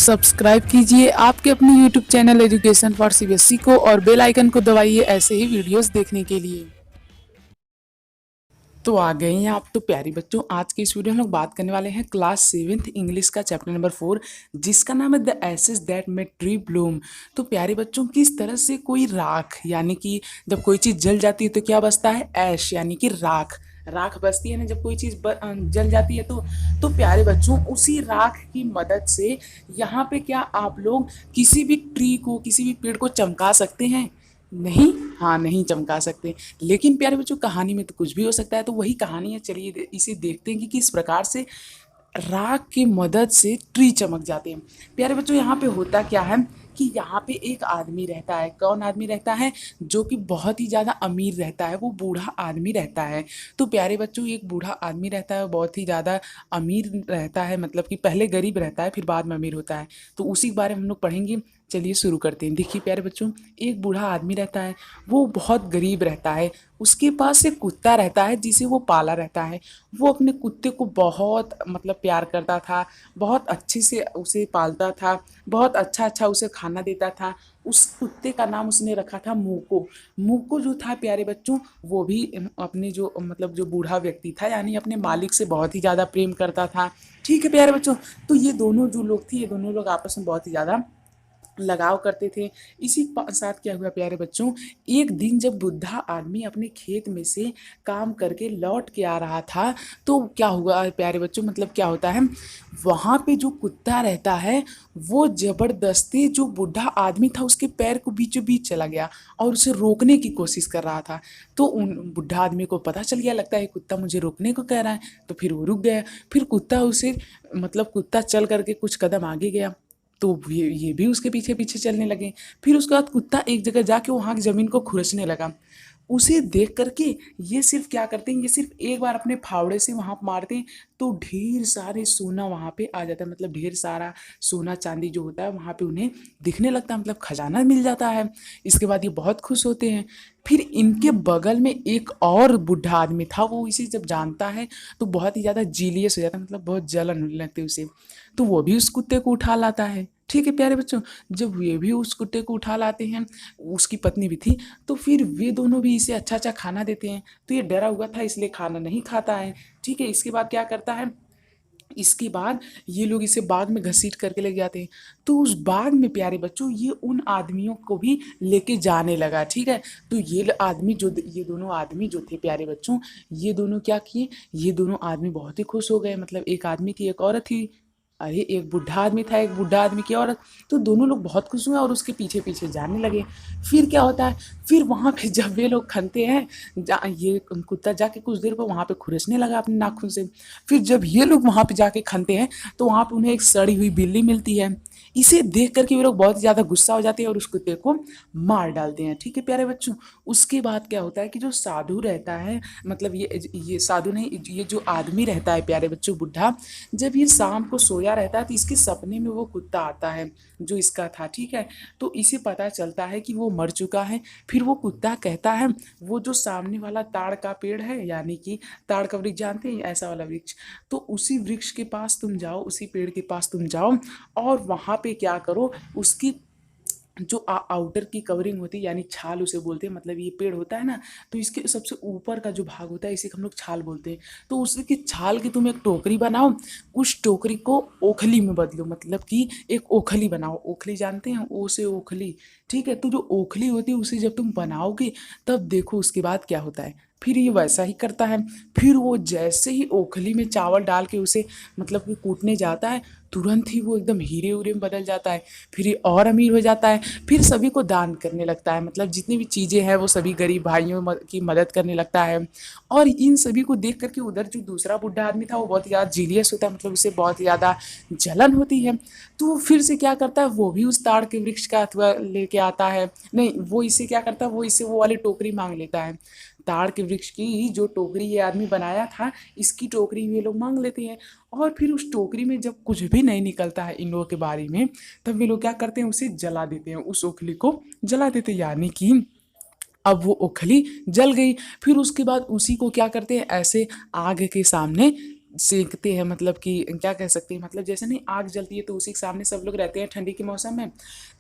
Subscribe कीजिए आपके अपने YouTube channel education for CBSE को और बेल आइकन को दबाइए ऐसे ही वीडियोस देखने के लिए। तो आ गए हैं आप तो प्यारी बच्चों, आज के इस वीडियो में हम लोग बात करने वाले हैं क्लास 7th इंग्लिश का चैप्टर नंबर 4 जिसका नाम है the ashes that made tree bloom. तो प्यारे बच्चों, किस तरह से कोई राख यानी कि जब कोई चीज़ जल जाती है तो क्या बचता है? ऐश यानी कि राख। राख बचती है ना जब कोई चीज़ जल जाती है तो प्यारे बच्चों उसी राख की मदद से यहाँ पे क्या आप लोग किसी भी ट्री को, किसी भी पेड़ को चमका सकते हैं? नहीं, हाँ नहीं चमका सकते। लेकिन प्यारे बच्चों कहानी में तो कुछ भी हो सकता है, तो वही कहानी है। चलिए इसे देखते हैं कि किस प्रकार से राख की मदद से ट्री चमक जाते हैं। प्यारे बच्चों यहाँ पे होता क्या है कि यहाँ पे एक आदमी रहता है। कौन आदमी रहता है? जो कि बहुत ही ज़्यादा अमीर रहता है, वो बूढ़ा आदमी रहता है। तो प्यारे बच्चों एक बूढ़ा आदमी रहता है, बहुत ही ज़्यादा अमीर रहता है, मतलब कि पहले गरीब रहता है फिर बाद में अमीर होता है। तो उसी के बारे में हम लोग पढ़ेंगे। चलिए शुरू करते हैं। देखिए प्यारे बच्चों, एक बूढ़ा आदमी रहता है, वो बहुत गरीब रहता है। उसके पास एक कुत्ता रहता है जिसे वो पाला रहता है। वो अपने कुत्ते को बहुत मतलब प्यार करता था, बहुत अच्छे से उसे पालता था, बहुत अच्छा अच्छा उसे खाना देता था। उस कुत्ते का नाम उसने रखा था मूको। मूको जो था प्यारे बच्चों, वो भी अपने जो मतलब जो बूढ़ा व्यक्ति था यानी अपने मालिक से बहुत ही ज़्यादा प्रेम करता था। ठीक है प्यारे बच्चों, तो ये दोनों जो लोग थे, ये दोनों लोग आपस में बहुत ही ज़्यादा लगाव करते थे। इसी साथ क्या हुआ प्यारे बच्चों, एक दिन जब बुढ़ा आदमी अपने खेत में से काम करके लौट के आ रहा था तो क्या हुआ प्यारे बच्चों, मतलब क्या होता है, वहाँ पे जो कुत्ता रहता है वो जबरदस्ती जो बुढ़ा आदमी था उसके पैर को बीचों बीच चला गया और उसे रोकने की कोशिश कर रहा था। तो उन बुढ़ा आदमी को पता चल गया, लगता है कुत्ता मुझे रोकने को कह रहा है, तो फिर वो रुक गया। फिर कुत्ता उसे मतलब कुत्ता चल करके कुछ कदम आगे गया तो ये भी उसके पीछे पीछे चलने लगे। फिर उसके बाद कुत्ता एक जगह जाके वहाँ की ज़मीन को खुरचने लगा। उसे देख करके ये सिर्फ क्या करते हैं, ये सिर्फ एक बार अपने फावड़े से वहाँ मारते हैं तो ढेर सारे सोना वहाँ पे आ जाता है, मतलब ढेर सारा सोना चांदी जो होता है वहाँ पे उन्हें दिखने लगता है, मतलब खजाना मिल जाता है। इसके बाद ये बहुत खुश होते हैं। फिर इनके बगल में एक और बूढ़ा आदमी था, वो इसे जब जानता है तो बहुत ही ज़्यादा जीलियस हो जाता है, मतलब बहुत जलन होने लगती है उसे। तो वो भी उस कुत्ते को उठा लाता है। ठीक है प्यारे बच्चों, जब वे भी उस कुत्ते को उठा लाते हैं, उसकी पत्नी भी थी, तो फिर वे दोनों भी इसे अच्छा अच्छा खाना देते हैं। तो ये डरा हुआ था इसलिए खाना नहीं खाता है। ठीक है, इसके बाद क्या करता है, इसके बाद ये लोग इसे बाग में घसीट करके ले जाते हैं। तो उस बाग में प्यारे बच्चों ये उन आदमियों को भी लेके जाने लगा। ठीक है, तो ये दोनों आदमी जो थे प्यारे बच्चों, ये दोनों क्या किए, ये दोनों आदमी बहुत ही खुश हो गए। मतलब एक आदमी थी एक औरत थी, अरे एक बूढ़ा आदमी था एक बूढ़ा आदमी की औरत। तो दोनों लोग बहुत खुश हुए और उसके पीछे पीछे जाने लगे। फिर क्या होता है, फिर वहाँ पे जब वे लोग खनते हैं, ये कुत्ता जाके कुछ देर पर वहाँ पे खुरचने लगा अपने नाखून से। फिर जब ये लोग वहाँ पे जाके खनते हैं तो वहाँ पे उन्हें एक सड़ी हुई बिल्ली मिलती है। इसे देख करके वे लोग बहुत ज़्यादा गुस्सा हो जाते हैं और उस कुत्ते को मार डालते हैं। ठीक है प्यारे बच्चों, उसके बाद क्या होता है कि जो साधु रहता है, मतलब ये साधु नहीं, ये जो आदमी रहता है प्यारे बच्चों बुढ़ा, जब ये शाम को सोया रहता है तो इसके सपने में वो कुत्ता आता है जो इसका था। ठीक है, तो इसे पता चलता है कि वो मर चुका है। फिर वो कुत्ता कहता है, वो जो सामने वाला ताड़ का पेड़ है यानी कि ताड़ का वृक्ष जानते हैं, ऐसा वाला वृक्ष, तो उसी वृक्ष के पास तुम जाओ, उसी पेड़ के पास तुम जाओ और वहाँ पे क्या करो, उसकी जो आउटर की कवरिंग होती है यानी छाल उसे बोलते हैं, मतलब ये पेड़ होता है ना, तो इसके सबसे ऊपर का जो भाग होता है इसे हम लोग छाल बोलते हैं। तो उसकी छाल की तुम एक टोकरी बनाओ, उस टोकरी को ओखली में बदलो, मतलब कि एक ओखली बनाओ। ओखली जानते हैं, ओ से ओखली। ठीक है, तो जो ओखली होती है उसे जब तुम बनाओगे तब देखो उसके बाद क्या होता है। फिर ये वैसा ही करता है। फिर वो जैसे ही ओखली में चावल डाल के उसे मतलब कि कूटने जाता है, तुरंत ही वो एकदम हीरे उरे में बदल जाता है। फिर ये और अमीर हो जाता है। फिर सभी को दान करने लगता है, मतलब जितनी भी चीज़ें हैं वो सभी गरीब भाइयों की मदद करने लगता है। और इन सभी को देख करके उधर जो दूसरा बुढ़ा आदमी था वो बहुत ज़्यादा जीलियस होता है, मतलब उसे बहुत ज़्यादा जलन होती है। तो वो फिर से क्या करता है, वो भी उस ताड़ के वृक्ष का अथवा लेके आता है। नहीं, वो इससे क्या करता है, वो इससे वो वाली टोकरी मांग लेता है। ताड़ के वृक्ष की जो टोकरी ये आदमी बनाया था, इसकी टोकरी ये लोग मांग लेते हैं। और फिर उस टोकरी में जब कुछ भी नहीं निकलता है इन लोगों के बारे में, तब वे लोग क्या करते हैं, उसे जला देते हैं, उस ओखली को जला देते हैं, यानी कि अब वो ओखली जल गई। फिर उसके बाद उसी को क्या करते हैं, ऐसे आग के सामने सेंकते हैं, मतलब कि क्या कह सकते हैं, मतलब जैसे नहीं आग जलती है तो उसी के सामने सब लोग रहते हैं ठंडी के मौसम में,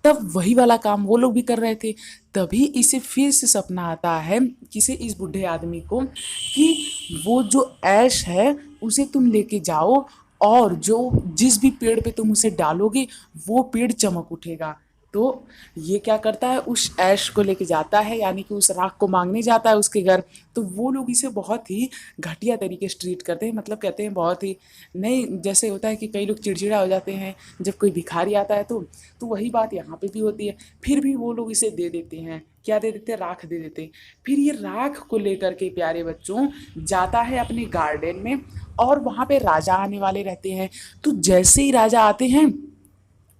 तब वही वाला काम वो लोग भी कर रहे थे। तभी इसे फिर से सपना आता है किसे, इस बूढ़े आदमी को, कि वो जो ऐश है उसे तुम लेके जाओ, और जो जिस भी पेड़ पे तुम उसे डालोगे वो पेड़ चमक उठेगा। तो ये क्या करता है, उस ऐश को लेके जाता है, यानी कि उस राख को मांगने जाता है उसके घर। तो वो लोग इसे बहुत ही घटिया तरीके से ट्रीट करते हैं, मतलब कहते हैं बहुत ही, नहीं जैसे होता है कि कई लोग चिड़चिड़ा हो जाते हैं जब कोई भिखारी आता है, तो वही बात यहाँ पे भी होती है। फिर भी वो लोग इसे दे देते हैं, क्या दे देते हैं, राख दे देते हैं। फिर ये राख को लेकर के प्यारे बच्चों जाता है अपने गार्डन में, और वहाँ पे राजा आने वाले रहते हैं। तो जैसे ही राजा आते हैं,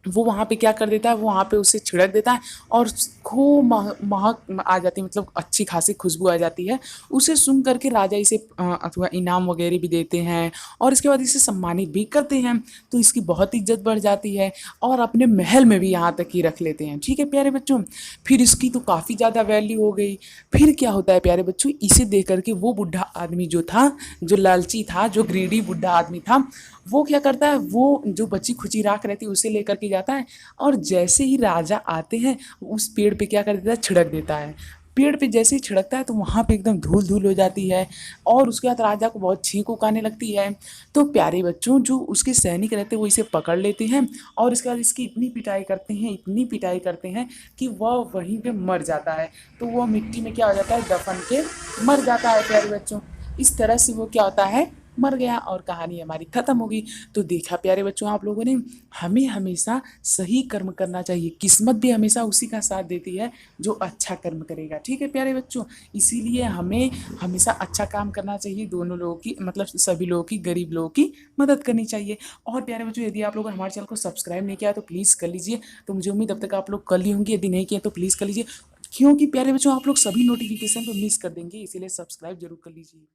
वो वहाँ पे क्या कर देता है, वो वहाँ पे उसे छिड़क देता है, और खूब महक आ जाती है, मतलब अच्छी खासी खुशबू आ जाती है। उसे सुन करके राजा इसे अथवा इनाम वगैरह भी देते हैं, और इसके बाद इसे सम्मानित भी करते हैं। तो इसकी बहुत इज्जत बढ़ जाती है, और अपने महल में भी यहाँ तक ही रख लेते हैं। ठीक है प्यारे बच्चों, फिर इसकी तो काफ़ी ज़्यादा वैल्यू हो गई। फिर क्या होता है प्यारे बच्चों, इसे देख करके वो बुढ़ा आदमी जो था, जो लालची था, जो ग्रीडी बुढ़ा आदमी था, वो क्या करता है, वो जो बची खुची राख रहती है उसे लेकर के जाता है, और जैसे ही राजा आते हैं उस पेड़ पे क्या कर देता है, छिड़क देता है। पेड़ पे जैसे ही छिड़कता है तो वहाँ पे एकदम धूल धूल हो जाती है, और उसके बाद राजा को बहुत छींक उक आने लगती है। तो प्यारे बच्चों, जो उसके सैनिक रहते हैं वो इसे पकड़ लेते हैं, और इसके बाद इसकी इतनी पिटाई करते हैं, इतनी पिटाई करते हैं कि वह वहीं पे मर जाता है। तो वह मिट्टी में क्या हो जाता है, दफन के मर जाता है प्यारे बच्चों। इस तरह से वो क्या होता है, मर गया, और कहानी हमारी खत्म होगी। तो देखा प्यारे बच्चों आप लोगों ने, हमें हमेशा सही कर्म करना चाहिए, किस्मत भी हमेशा उसी का साथ देती है जो अच्छा कर्म करेगा। ठीक है प्यारे बच्चों, इसीलिए हमें हमेशा अच्छा काम करना चाहिए, दोनों लोगों की, मतलब सभी लोगों की, गरीब लोगों की मदद करनी चाहिए। और प्यारे बच्चों, यदि आप लोगों ने हमारे चैनल को सब्सक्राइब नहीं किया तो प्लीज़ कर लीजिए। तो मुझे उम्मीद अब तक आप लोग कर ली होंगी, यदि नहीं किए तो प्लीज़ कर लीजिए, क्योंकि प्यारे बच्चों आप लोग सभी नोटिफिकेशन को मिस कर देंगे, इसीलिए सब्सक्राइब जरूर कर लीजिए।